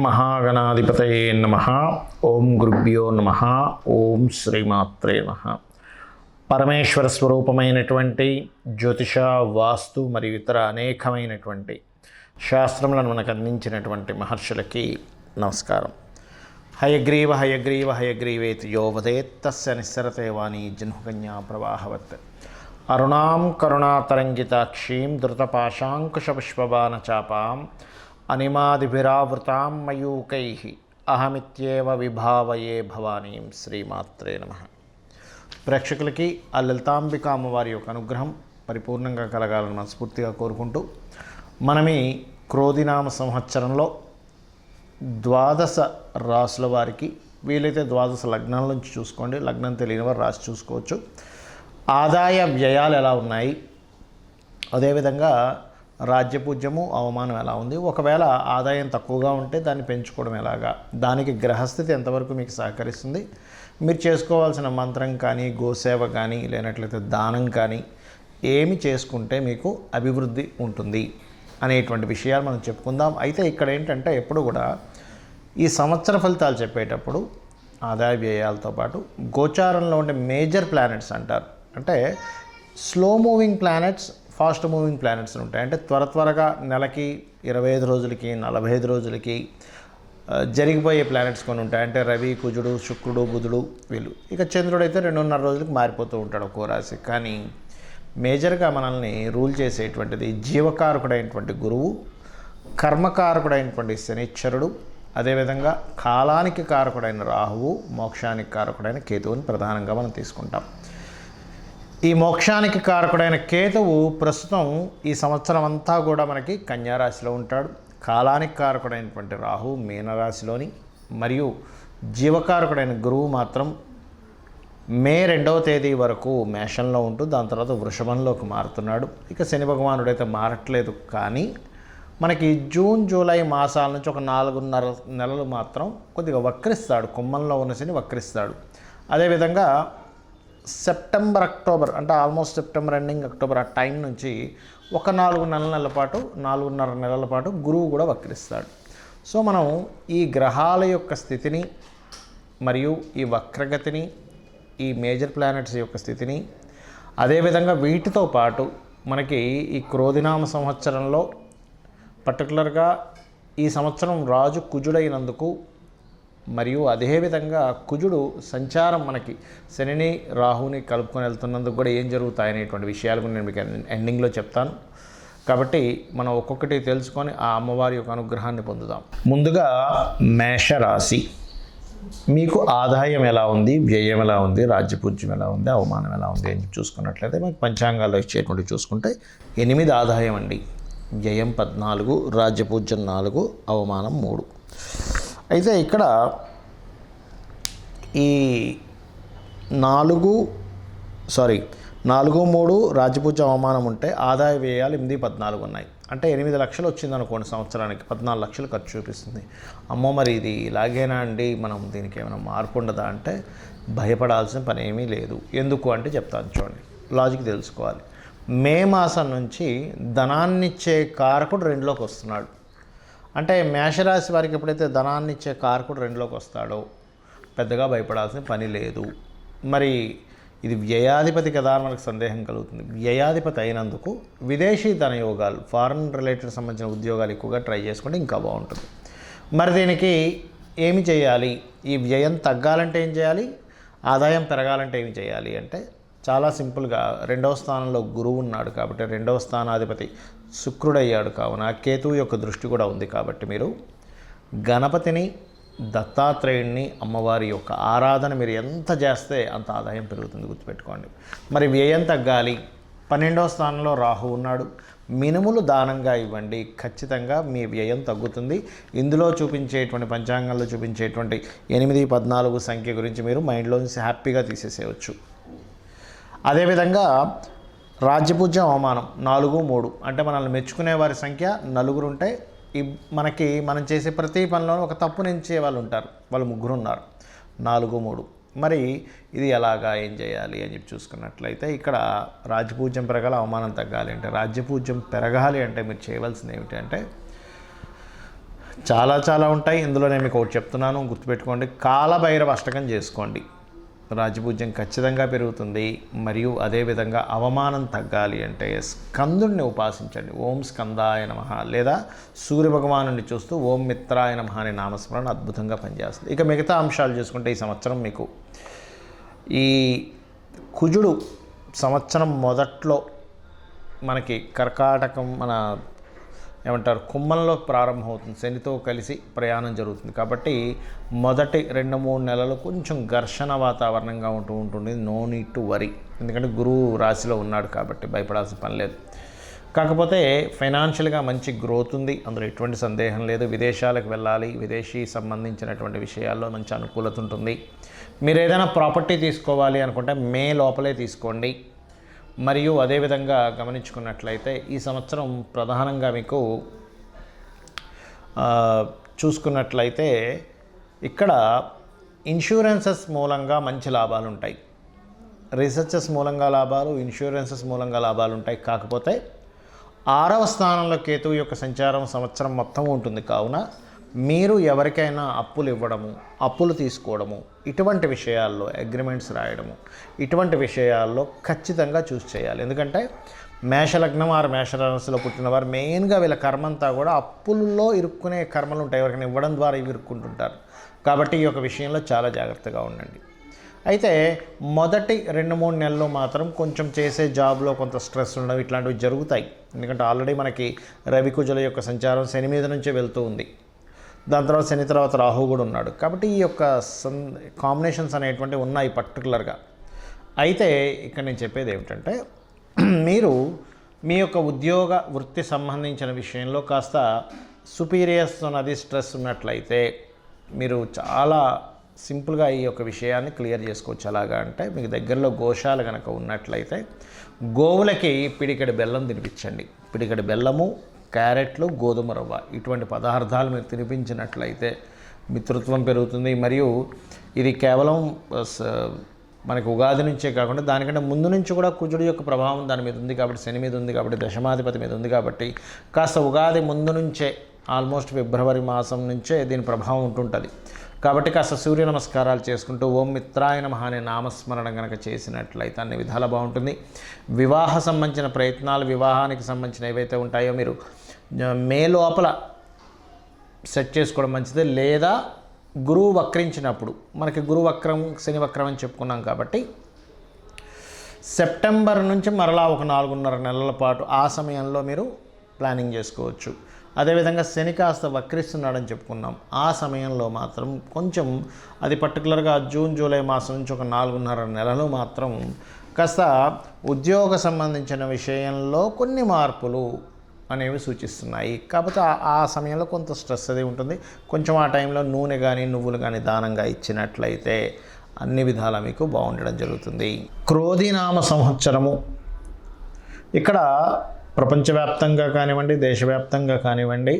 మహాగణాధిపతయే నమః. ఓం గురుభ్యో నమః. ఓం శ్రీమాత్రే నమః. పరమేశ్వర స్వరూపమైనటువంటి జ్యోతిష, వాస్తు మరియు ఇతర అనేకమైనటువంటి శాస్త్రములను మనకు అందించినటువంటి మహర్షులకి నమస్కారం. హయగ్రీవ హయగ్రీవ హయగ్రీవేతి యో వదేత్ తస్య నిస్సరతే వాణి జన్మకన్యా ప్రవాహవత్. అరుణాం కరుణాతరంగితాక్షీం ధృతపాశాంకుశపుష్పబాణచాపాం అనిమాదిభిరావృతాం మయూకైః అహమిత్యేవ విభావయే భవానీం. శ్రీమాత్రే నమః. ప్రేక్షకులకి ఆ లలితాంబిక అమ్మవారి యొక్క అనుగ్రహం పరిపూర్ణంగా కలగాలని మనస్ఫూర్తిగా కోరుకుంటూ, మనం ఈ క్రోధినామ సంవత్సరంలో 12 రాసుల వారికి, వీలైతే 12 లగ్నాల నుంచి చూసుకోండి, లగ్నం తెలియని వారు రాసి చూసుకోవచ్చు, ఆదాయ వ్యయాలు ఎలా ఉన్నాయి, అదేవిధంగా రాజ్యపూజ్యము అవమానం ఎలా ఉంది, ఒకవేళ ఆదాయం తక్కువగా ఉంటే దాన్ని పెంచుకోవడం ఎలాగా, దానికి గ్రహస్థితి ఎంతవరకు మీకు సహకరిస్తుంది, మీరు చేసుకోవాల్సిన మంత్రం కానీ, గోసేవ కానీ, లేనట్లయితే దానం కానీ ఏమి చేసుకుంటే మీకు అభివృద్ధి ఉంటుంది అనేటువంటి విషయాలు మనం చెప్పుకుందాం. అయితే ఇక్కడ ఏంటంటే ఎప్పుడు కూడా ఈ సంవత్సర ఫలితాలు చెప్పేటప్పుడు ఆదాయ వ్యయాలతో పాటు గోచారంలో ఉండే మేజర్ ప్లానెట్స్ అంటారు. అంటే slow moving planets, fast moving planets ఉంటాయి. అంటే త్వరగా నెలకి 25 రోజులకి 45 రోజులకి జరిగిపోయే ప్లానెట్స్ కొన్ని ఉంటాయి. అంటే రవి, కుజుడు, శుక్రుడు, బుధుడు వీళ్ళు. ఇక చంద్రుడు అయితే 2.5 రోజులకి మారిపోతూ ఉంటాడు ఒక్కో రాశి. కానీ మేజర్గా మనల్ని రూల్ చేసేటువంటిది జీవకారకుడైనటువంటి గురువు, కర్మకారకుడైనటువంటి శనిశ్చరుడు, అదేవిధంగా కాలానికి కారకుడైన రాహువు, మోక్షానికి కారకుడైన కేతువుని ప్రధానంగా మనం తీసుకుంటాం. ఈ మోక్షానికి కారకుడైన కేతువు ప్రస్తుతం ఈ సంవత్సరం అంతా కూడా మనకి కన్యారాశిలో ఉంటాడు. కాలానికి కారకుడైనటువంటి రాహువు మీనరాశిలోని, మరియు జీవకారకుడైన గురువు మాత్రం మే 2వ తేదీ వరకు మేషంలో ఉంటూ దాని తర్వాత వృషభంలోకి మారుతున్నాడు. ఇక శని భగవానుడైతే మారట్లేదు, కానీ మనకి జూన్, జూలై మాసాల నుంచి ఒక 4.5 నెలలు మాత్రం కొద్దిగా వక్రిస్తాడు. కుంభంలో ఉన్న శని వక్రిస్తాడు. అదేవిధంగా సెప్టెంబర్, అక్టోబర్, అంటే ఆల్మోస్ట్ సెప్టెంబర్ ఎండింగ్, అక్టోబర్ ఆ టైం నుంచి ఒక 4.5 నెలల పాటు గురువు కూడా వక్రిస్తాడు. సో మనం ఈ గ్రహాల యొక్క స్థితిని మరియు ఈ వక్రగతిని, ఈ మేజర్ ప్లానెట్స్ యొక్క స్థితిని, అదేవిధంగా వీటితో పాటు మనకి ఈ క్రోధినామ సంవత్సరంలో పర్టికులర్గా ఈ సంవత్సరం రాజు కుజుడైనందుకు, మరియు అదేవిధంగా కుజుడు సంచారం మనకి శనిని, రాహుని కలుపుకొని వెళ్తున్నందుకు కూడా ఏం జరుగుతాయనేటువంటి విషయాలు నేను మీకు ఎండింగ్లో చెప్తాను. కాబట్టి మనం ఒక్కొక్కటి తెలుసుకొని ఆ అమ్మవారి యొక్క అనుగ్రహాన్ని పొందుదాం. ముందుగా మేషరాశి. మీకు ఆదాయం ఎలా ఉంది, వ్యయం ఎలా ఉంది, రాజ్యపూజ్యం ఎలా ఉంది, అవమానం ఎలా ఉంది అని చూసుకున్నట్లయితే మనకి పంచాంగాల్లో ఇచ్చేటువంటి చూసుకుంటే 8 ఆదాయం అండి, వ్యయం 14, రాజ్యపూజ్యం 4, అవమానం 3. అయితే ఇక్కడ ఈ 4, 3 రాజ్యపూజ్యం అవమానం ఉంటే ఆదాయ వ్యయాలు 8, 14 ఉన్నాయి. అంటే 8 లక్షలు వచ్చింది అనుకోండి, సంవత్సరానికి 14 లక్షలు ఖర్చు చూపిస్తుంది. అమ్మో మరి ఇది ఇలాగేనా అండి, మనం దీనికి ఏమైనా మార్పు ఉండదా అంటే భయపడాల్సిన పని ఏమీ లేదు. ఎందుకు అంటే చెప్తాను చూడండి, లాజిక్ తెలుసుకోవాలి. మే మాసం నుంచి ధనాన్నిచ్చే కారకుడు 2లోకి వస్తున్నాడు. అంటే మేషరాశి వారికి ఎప్పుడైతే ధనాన్నిచ్చే కారకుడు 2లోకి వస్తాడో పెద్దగా భయపడాల్సిన పని లేదు. మరి ఇది వ్యయాధిపతి కదా అని మనకు సందేహం కలుగుతుంది. వ్యయాధిపతి అయినందుకు విదేశీ ధనయోగాలు, ఫారెన్ రిలేటెడ్ సంబంధించిన ఉద్యోగాలు ఎక్కువగా ట్రై చేసుకుంటే ఇంకా బాగుంటుంది. మరి దీనికి ఏమి చేయాలి, ఈ వ్యయం తగ్గాలంటే ఏం చేయాలి, ఆదాయం పెరగాలంటే ఏమి చేయాలి అంటే చాలా సింపుల్గా 2వ స్థానంలో గురువు ఉన్నాడు కాబట్టి 2వ స్థానాధిపతి శుక్రుడయ్యాడు, కావున కేతువు యొక్క దృష్టి కూడా ఉంది కాబట్టి మీరు గణపతిని, దత్తాత్రేయుడిని, అమ్మవారి యొక్క ఆరాధన మీరు ఎంత చేస్తే అంత ఆదాయం పెరుగుతుంది, గుర్తుపెట్టుకోండి. మరి వ్యయం తగ్గాలి, 12వ స్థానంలో రాహు ఉన్నాడు, మినుములు దానంగా ఇవ్వండి, ఖచ్చితంగా మీ వ్యయం తగ్గుతుంది. ఇందులో చూపించేటువంటి పంచాంగంలో చూపించేటువంటి 8, 14 సంఖ్య గురించి మీరు మైండ్లోంచి హ్యాపీగా తీసేసేయచ్చు. అదేవిధంగా రాజ్యపూజ్యం అవమానం 4, 3 అంటే మనల్ని మెచ్చుకునే వారి సంఖ్య 4 ఉంటే మనం చేసే ప్రతి పనిలో ఒక తప్పు నించే వాళ్ళు ఉంటారు, వాళ్ళు 3 ఉన్నారు. 4, 3 మరి ఇది ఎలాగా, ఏం చేయాలి అని చెప్పి చూసుకున్నట్లయితే ఇక్కడ రాజ్యపూజ్యం పెరగాలి, అవమానం తగ్గాలి. అంటే రాజ్యపూజ్యం పెరగాలి అంటే మీరు చేయవలసింది ఏమిటి అంటే చాలా చాలా ఉంటాయి. ఇందులో నేను మీకు ఒకటి చెప్తున్నాను, గుర్తుపెట్టుకోండి. కాలభైరవ అష్టకం చేసుకోండి, రాజపూజ్యం ఖచ్చితంగా పెరుగుతుంది. మరియు అదేవిధంగా అవమానం తగ్గాలి అంటే స్కందుడిని ఉపాసించండి. ఓం స్కందాయ నమః లేదా సూర్యభగవానుడిని చూస్తూ ఓం మిత్రాయ నమః అనే నామస్మరణ అద్భుతంగా పనిచేస్తుంది. ఇక మిగతా అంశాలు చూసుకుంటే ఈ సంవత్సరం మీకు ఈ కుజుడు సంవత్సరం మొదట్లో మనకి కర్కాటకం ఏమంటారు కుంభంలో ప్రారంభమవుతుంది, శనితో కలిసి ప్రయాణం జరుగుతుంది. కాబట్టి మొదటి 2-3 నెలలు కొంచెం ఘర్షణ వాతావరణంగా ఉంటుంది. నో నీడ్ టు వరీ, ఎందుకంటే గురువు రాశిలో ఉన్నాడు కాబట్టి భయపడాల్సిన పని లేదు. కాకపోతే ఫైనాన్షియల్గా మంచి గ్రోత్ ఉంది, అందులో ఎటువంటి సందేహం లేదు. విదేశాలకు వెళ్ళాలి, విదేశీ సంబంధించినటువంటి విషయాల్లో మంచి అనుకూలత ఉంటుంది. మీరు ఏదైనా ప్రాపర్టీ తీసుకోవాలి అనుకుంటే మే లోపలే తీసుకోండి. మరియు అదేవిధంగా గమనించుకున్నట్లయితే ఈ సంవత్సరం ప్రధానంగా మీకు చూసుకున్నట్లయితే ఇక్కడ ఇన్సూరెన్సెస్ మూలంగా మంచి లాభాలు ఉంటాయి, రీసెర్చెస్ మూలంగా లాభాలు, ఇన్సూరెన్సెస్ మూలంగా లాభాలు ఉంటాయి. కాకపోతే 6వ స్థానంలో కేతువు యొక్క సంచారం సంవత్సరం మొత్తం ఉంటుంది. కావున మీరు ఎవరికైనా అప్పులు ఇవ్వడము, అప్పులు తీసుకోవడము, ఇటువంటి విషయాల్లో అగ్రిమెంట్స్ రాయడము, ఇటువంటి విషయాల్లో ఖచ్చితంగా చూసి చేయాలి. ఎందుకంటే మేషలగ్నం ఆరు మేషరాశిలో పుట్టిన వారు మెయిన్గా వీళ్ళ కర్మంతా కూడా అప్పుల్లో ఇరుక్కునే కర్మలు ఉంటాయి, ఎవరికైనా ఇవ్వడం ద్వారా ఇవి ఇరుక్కుంటుంటారు. కాబట్టి ఈ యొక్క విషయంలో చాలా జాగ్రత్తగా ఉండండి. అయితే మొదటి 2-3 నెలలు మాత్రం కొంచెం చేసే జాబ్లో కొంత స్ట్రెస్ ఉండడం ఇట్లాంటివి జరుగుతాయి. ఎందుకంటే ఆల్రెడీ మనకి రవికుజుల యొక్క సంచారం శని మీద నుంచే వెళ్తూ ఉంది, దాని తర్వాత శని తర్వాత రాహు కూడా ఉన్నాడు. కాబట్టి ఈ యొక్క కాంబినేషన్స్ అనేటువంటివి ఉన్నాయి పర్టికులర్గా. అయితే ఇక్కడ నేను చెప్పేది ఏమిటంటే మీరు మీ యొక్క ఉద్యోగ వృత్తి సంబంధించిన విషయంలో కాస్త సుపీరియర్స్ అన్నది స్ట్రెస్ ఉన్నట్లయితే మీరు చాలా సింపుల్గా ఈ యొక్క విషయాన్ని క్లియర్ చేసుకోవచ్చు. అలాగా అంటే మీకు దగ్గరలో గోశాల కనుక ఉన్నట్లయితే గోవులకి పిడికెడు బెల్లం తినిపించండి. పిడికెడు బెల్లము, క్యారెట్లు, గోధుమ రవ్వ ఇటువంటి పదార్థాలు మీరు తినిపించినట్లయితే మిత్రత్వం పెరుగుతుంది. మరియు ఇది కేవలం మనకి ఉగాది నుంచే కాకుండా దానికంటే ముందు నుంచి కూడా కుజుడు యొక్క ప్రభావం దాని మీద ఉంది కాబట్టి, శని మీద ఉంది కాబట్టి, దశమాధిపతి మీద ఉంది కాబట్టి కాస్త ఉగాది ముందు నుంచే ఆల్మోస్ట్ ఫిబ్రవరి మాసం నుంచే దీని ప్రభావం ఉంటుంటుంది. కాబట్టి కాస్త సూర్య నమస్కారాలు చేసుకుంటూ ఓం మిత్రాయ నమః అనే నామస్మరణ కనుక చేసినట్లయితే అన్ని విధాలా బాగుంటుంది. వివాహ సంబంధించిన ప్రయత్నాలు, వివాహానికి సంబంధించిన ఏవైతే ఉంటాయో మీరు మే లోపల సెట్ చేసుకోవడం మంచిది. లేదా గురువు వక్రించినప్పుడు, మనకి గురువు వక్రం శని వక్రం అని చెప్పుకున్నాం కాబట్టి సెప్టెంబర్ నుంచి మరలా ఒక 4.5 నెలల పాటు ఆ సమయంలో మీరు ప్లానింగ్ చేసుకోవచ్చు. అదేవిధంగా శని కాస్త వక్రిస్తున్నాడని చెప్పుకున్నాం, ఆ సమయంలో మాత్రం కొంచెం అది పర్టికులర్గా జూన్ జూలై మాసం నుంచి ఒక 4.5 నెలలు మాత్రం కాస్త ఉద్యోగ సంబంధించిన విషయంలో కొన్ని మార్పులు అనేవి సూచిస్తున్నాయి. కాకపోతే ఆ సమయంలో కొంత స్ట్రెస్ అది ఉంటుంది. కొంచెం ఆ టైంలో నూనె కానీ నువ్వులు కానీ దానంగా ఇచ్చినట్లయితే అన్ని విధాలా మీకు బాగుండడం జరుగుతుంది. క్రోధినామ సంవత్సరము ఇక్కడ ప్రపంచవ్యాప్తంగా కానివ్వండి, దేశవ్యాప్తంగా కానివ్వండి,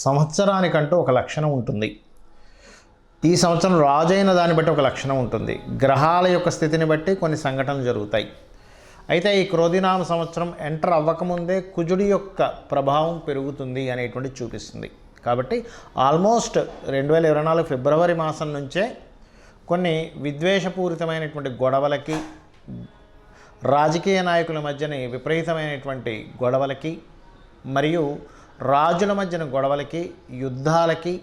సంవత్సరానికంటూ ఒక లక్షణం ఉంటుంది. ఈ సంవత్సరం రాజైన దాన్ని బట్టి ఒక లక్షణం ఉంటుంది. గ్రహాల యొక్క స్థితిని బట్టి కొన్ని సంఘటనలు జరుగుతాయి. అయితే ఈ క్రోధినామ సంవత్సరం ఎంటర్ అవ్వకముందే కుజుడి యొక్క ప్రభావం పెరుగుతుంది అనేటువంటి చూపిస్తుంది. కాబట్టి ఆల్మోస్ట్ 2024 ఫిబ్రవరి మాసం నుంచే కొన్ని విద్వేషపూరితమైనటువంటి గొడవలకి, రాజకీయ నాయకుల మధ్యని విపరీతమైనటువంటి గొడవలకి, మరియు రాజుల మధ్యన గొడవలకి, యుద్ధాలకి,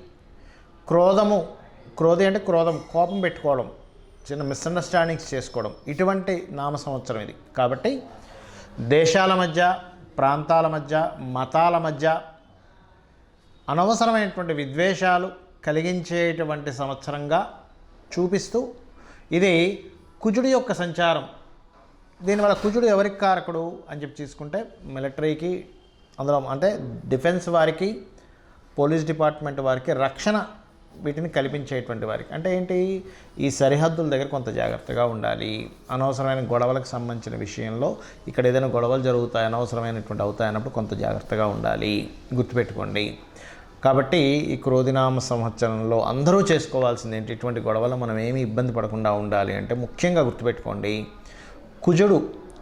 క్రోధి అంటే క్రోధం, కోపం పెట్టుకోవడం, చిన్న మిస్అండర్స్టాండింగ్స్ చేసుకోవడం, ఇటువంటి నామ సంవత్సరం ఇది. కాబట్టి దేశాల మధ్య, ప్రాంతాల మధ్య, మతాల మధ్య అనవసరమైనటువంటి విద్వేషాలు కలిగించేటువంటి సంవత్సరంగా చూపిస్తూ, ఇది కుజుడి యొక్క సంచారం. దీనివల్ల కుజుడు ఎవరికి కారకుడు అని చెప్పి తీసుకుంటే మిలిటరీకి, అందులో అంటే డిఫెన్స్ వారికి, పోలీస్ డిపార్ట్మెంట్ వారికి, రక్షణ వీటిని కల్పించేటువంటి వారికి. అంటే ఏంటి, ఈ సరిహద్దుల దగ్గర కొంత జాగ్రత్తగా ఉండాలి. అనవసరమైన గొడవలకు సంబంధించిన విషయంలో ఇక్కడ ఏదైనా గొడవలు జరుగుతాయి, అనవసరమైనటువంటి అవుతాయి అన్నప్పుడు కొంత జాగ్రత్తగా ఉండాలి, గుర్తుపెట్టుకోండి. కాబట్టి ఈ క్రోధినామ సంవత్సరంలో అందరూ చేసుకోవాల్సింది ఏంటి, ఇటువంటి గొడవలు మనం ఏమీ ఇబ్బంది పడకుండా ఉండాలి అంటే ముఖ్యంగా గుర్తుపెట్టుకోండి, కుజుడు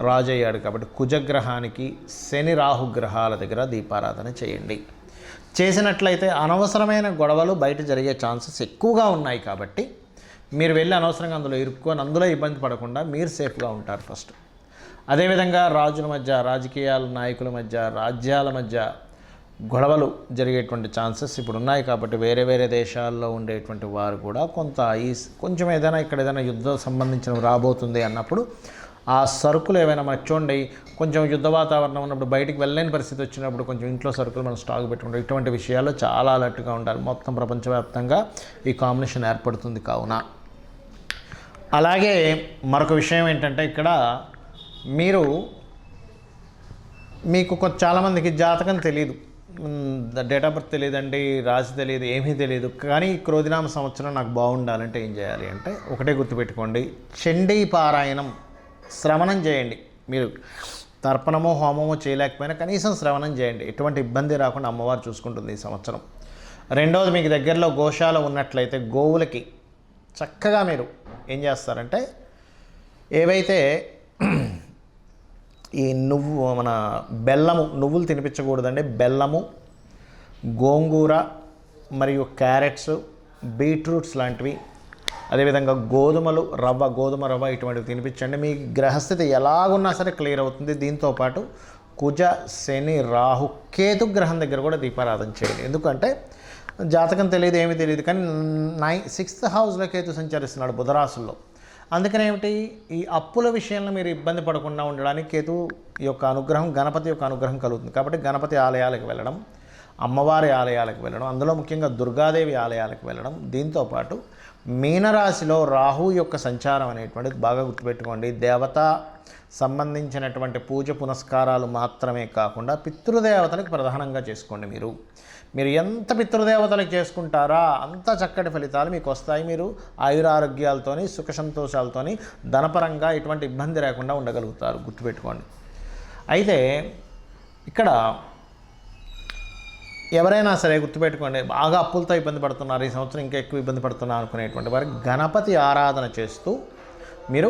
రాజయ్యాడు కాబట్టి కుజగ్రహానికి శని రాహు గ్రహాల దగ్గర దీపారాధన చేయండి. చేసినట్లయితే అనవసరమైన గొడవలు బయట జరిగే ఛాన్సెస్ ఎక్కువగా ఉన్నాయి. కాబట్టి మీరు వెళ్ళి అనవసరంగా అందులో ఇరుక్కొని అందులో ఇబ్బంది పడకుండా మీరు సేఫ్గా ఉంటారు ఫస్ట్. అదేవిధంగా రాజుల మధ్య, రాజకీయాల నాయకుల మధ్య, రాజ్యాల మధ్య గొడవలు జరిగేటువంటి ఛాన్సెస్ ఇప్పుడు ఉన్నాయి. కాబట్టి వేరే వేరే దేశాల్లో ఉండేటువంటి వారు కూడా కొంచెం ఏదైనా ఇక్కడ ఏదైనా యుద్ధం సంబంధించినవి రాబోతుంది అన్నప్పుడు ఆ సరుకులు ఏవైనా మనకు చూడండి, కొంచెం యుద్ధ వాతావరణం ఉన్నప్పుడు బయటికి వెళ్ళలేని పరిస్థితి వచ్చినప్పుడు కొంచెం ఇంట్లో సరుకులు మనం స్టాక్ పెట్టుకుంటాం. ఇటువంటి విషయాల్లో చాలా అలర్ట్గా ఉండాలి. మొత్తం ప్రపంచవ్యాప్తంగా ఈ కాంబినేషన్ ఏర్పడుతుంది కావున. అలాగే మరొక విషయం ఏంటంటే ఇక్కడ మీకు చాలామందికి జాతకం తెలియదు, డేట్ ఆఫ్ బర్త్ తెలియదండి, రాశి తెలియదు, ఏమీ తెలియదు. కానీ క్రోధినామ సంవత్సరం నాకు బాగుండాలంటే ఏం చేయాలి అంటే ఒకటే గుర్తుపెట్టుకోండి, చండీ పారాయణం శ్రవణం చేయండి. మీరు తర్పణమో హోమమో చేయలేకపోయినా కనీసం శ్రవణం చేయండి. ఎటువంటి ఇబ్బంది రాకుండా అమ్మవారు చూసుకుంటుంది ఈ సంవత్సరం. రెండవది, మీకు దగ్గరలో గోశాల ఉన్నట్లయితే గోవులకి చక్కగా మీరు ఏం చేస్తారంటే ఏవైతే ఈ నువ్వులు తినిపించకూడదండి. బెల్లము, గోంగూర మరియు క్యారెట్స్, బీట్రూట్స్ లాంటివి, అదేవిధంగా గోధుమ రవ్వ ఇటువంటివి తినిపించండి. మీ గ్రహస్థితి ఎలాగున్నా సరే క్లియర్ అవుతుంది. దీంతోపాటు కుజ, శని, రాహు, కేతు గ్రహం దగ్గర కూడా దీపారాధన చేయండి. ఎందుకంటే జాతకం తెలియదు, ఏమీ తెలియదు, కానీ 6th హౌస్లో కేతు సంచరిస్తున్నాడు బుధరాశుల్లో. అందుకని ఏమిటి, ఈ అప్పుల విషయంలో మీరు ఇబ్బంది పడకుండా ఉండడానికి కేతు యొక్క అనుగ్రహం, గణపతి యొక్క అనుగ్రహం కలుగుతుంది. కాబట్టి గణపతి ఆలయాలకు వెళ్ళడం, అమ్మవారి ఆలయాలకు వెళ్ళడం, అందులో ముఖ్యంగా దుర్గాదేవి ఆలయాలకు వెళ్ళడం. దీంతోపాటు మీనరాశిలో రాహు యొక్క సంచారం అనేటువంటిది బాగా గుర్తుపెట్టుకోండి. దేవత సంబంధించినటువంటి పూజ పునస్కారాలు మాత్రమే కాకుండా పితృదేవతలకు ప్రధానంగా చేసుకోండి. మీరు ఎంత పితృదేవతలకు చేసుకుంటారా అంత చక్కటి ఫలితాలు మీకు వస్తాయి. మీరు ఆయురారోగ్యాలతోని, సుఖ సంతోషాలతోని, ధనపరంగా ఎటువంటి ఇబ్బంది లేకుండా ఉండగలుగుతారు. గుర్తుపెట్టుకోండి. అయితే ఇక్కడ ఎవరైనా సరే గుర్తుపెట్టుకోండి, బాగా అప్పులతో ఇబ్బంది పడుతున్నారు, ఈ సంవత్సరం ఇంకా ఎక్కువ ఇబ్బంది పడుతున్నారు అనుకునేటువంటి వారికి గణపతి ఆరాధన చేస్తూ మీరు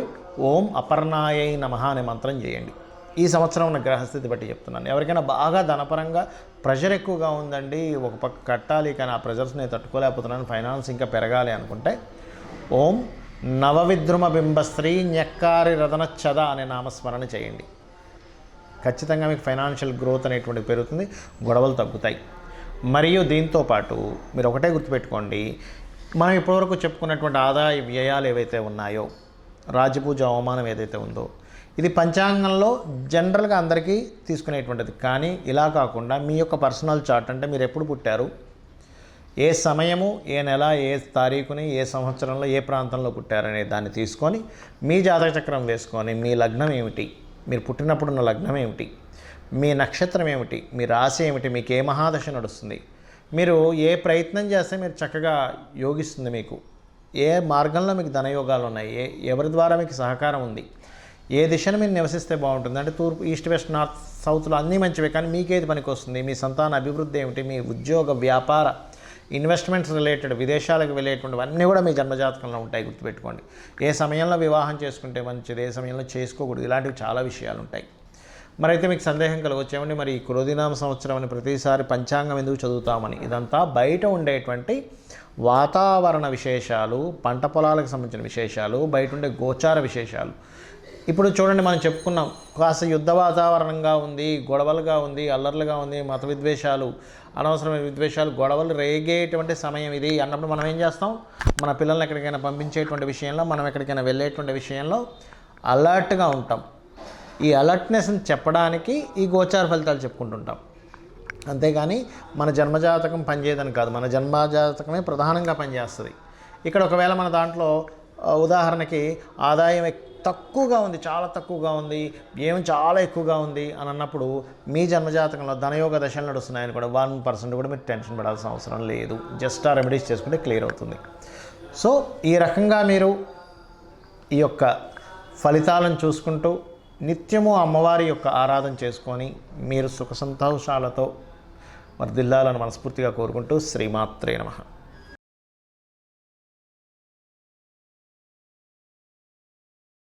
ఓం అపర్ణాయై నమః అనే మంత్రం చేయండి. ఈ సంవత్సరం ఉన్న గ్రహస్థితి బట్టి చెప్తున్నాను. ఎవరికైనా బాగా ధనపరంగా ప్రెషర్ ఎక్కువగా ఉందండి, ఒక పక్క కట్టాలి కానీ ఆ ప్రెషర్స్ నేను తట్టుకోలేకపోతున్నాను, ఫైనాన్స్ ఇంకా పెరగాలి అనుకుంటే ఓం నవవిద్రుమ బింబశ్రీ న్యక్కారి రదనచ్చద అనే నామస్మరణ చేయండి. ఖచ్చితంగా మీకు ఫైనాన్షియల్ గ్రోత్ అనేటువంటి పెరుగుతుంది, గొడవలు తగ్గుతాయి. మరియు దీంతోపాటు మీరు ఒకటే గుర్తుపెట్టుకోండి, మనం ఇప్పటివరకు చెప్పుకున్నటువంటి ఆదాయ వ్యయాలు ఏవైతే ఉన్నాయో, రాజపూజ అవమానం ఏదైతే ఉందో, ఇది పంచాంగంలో జనరల్గా అందరికీ తీసుకునేటువంటిది. కానీ ఇలా కాకుండా మీ యొక్క పర్సనల్ చార్ట్, అంటే మీరు ఎప్పుడు పుట్టారు, ఏ సమయము, ఏ నెల, ఏ తారీఖుని, ఏ సంవత్సరంలో, ఏ ప్రాంతంలో పుట్టారనే దాన్ని తీసుకొని మీ జాతక చక్రం వేసుకొని మీ లగ్నం ఏమిటి, మీరు పుట్టినప్పుడున్న లగ్నం ఏమిటి, మీ నక్షత్రం ఏమిటి, మీ రాశి ఏమిటి, మీకు ఏ మహాదశ నడుస్తుంది, మీరు ఏ ప్రయత్నం చేస్తే మీరు చక్కగా యోగిస్తుంది, మీకు ఏ మార్గంలో మీకు ధనయోగాలు ఉన్నాయి, ఎవరి ద్వారా మీకు సహకారం ఉంది, ఏ దిశను మీరు నివసిస్తే బాగుంటుంది, అంటే తూర్పు, ఈస్ట్, వెస్ట్, నార్త్, సౌత్లో అన్నీ మంచివే, కానీ మీకేది పనికి వస్తుంది, మీ సంతాన అభివృద్ధి ఏమిటి, మీ ఉద్యోగ, వ్యాపార, ఇన్వెస్ట్మెంట్స్ రిలేటెడ్, విదేశాలకు వెళ్ళేటువంటివన్నీ కూడా మీ జన్మజాతకంలో ఉంటాయి. గుర్తుపెట్టుకోండి. ఏ సమయంలో వివాహం చేసుకుంటే మంచిది, ఏ సమయంలో చేసుకోకూడదు, ఇలాంటివి చాలా విషయాలు ఉంటాయి. మరైతే మీకు సందేహం కలగొచ్చేమండి, మరి ఈ క్రోధినామ సంవత్సరం అని ప్రతిసారి పంచాంగం ఎందుకు చదువుతామని. ఇదంతా బయట ఉండేటువంటి వాతావరణ విశేషాలు, పంట పొలాలకు సంబంధించిన విశేషాలు, బయట ఉండే గోచార విశేషాలు. ఇప్పుడు చూడండి, మనం చెప్పుకున్నాం, కాస్త యుద్ధ వాతావరణంగా ఉంది, గొడవలుగా ఉంది, అల్లర్లుగా ఉంది, మత విద్వేషాలు, అనవసరమైన విద్వేషాలు, గొడవలు రేగేటువంటి సమయం ఇది అన్నప్పుడు మనం ఏం చేస్తాం, మన పిల్లల్ని ఎక్కడికైనా పంపించేటువంటి విషయంలో, మనం ఎక్కడికైనా వెళ్ళేటువంటి విషయంలో అలర్ట్గా ఉంటాం. ఈ అలర్ట్నెస్ని చెప్పడానికి ఈ గోచార ఫలితాలు చెప్పుకుంటుంటాం. అంతేగాని మన జన్మజాతకం పనిచేయదని కాదు, మన జన్మజాతకమే ప్రధానంగా పనిచేస్తుంది. ఇక్కడ ఒకవేళ మన దాంట్లో ఉదాహరణకి ఆదాయం తక్కువగా ఉంది, చాలా తక్కువగా ఉంది, ఏం చాలా ఎక్కువగా ఉంది అని అన్నప్పుడు మీ జన్మజాతకంలో ధనయోగ దశలు నడుస్తున్నాయని కూడా 1% కూడా మీరు టెన్షన్ పడాల్సిన అవసరం లేదు. జస్ట్ ఆ రెమెడీస్ చేసుకుంటే క్లియర్ అవుతుంది. సో ఈ రకంగా మీరు ఈ యొక్క ఫలితాలను చూసుకుంటూ నిత్యము అమ్మవారి యొక్క ఆరాధన చేసుకొని మీరు సుఖ సంతోషాలతో వర్ధిల్లాలని మనస్ఫూర్తిగా కోరుకుంటూ శ్రీమాత్రే నమః.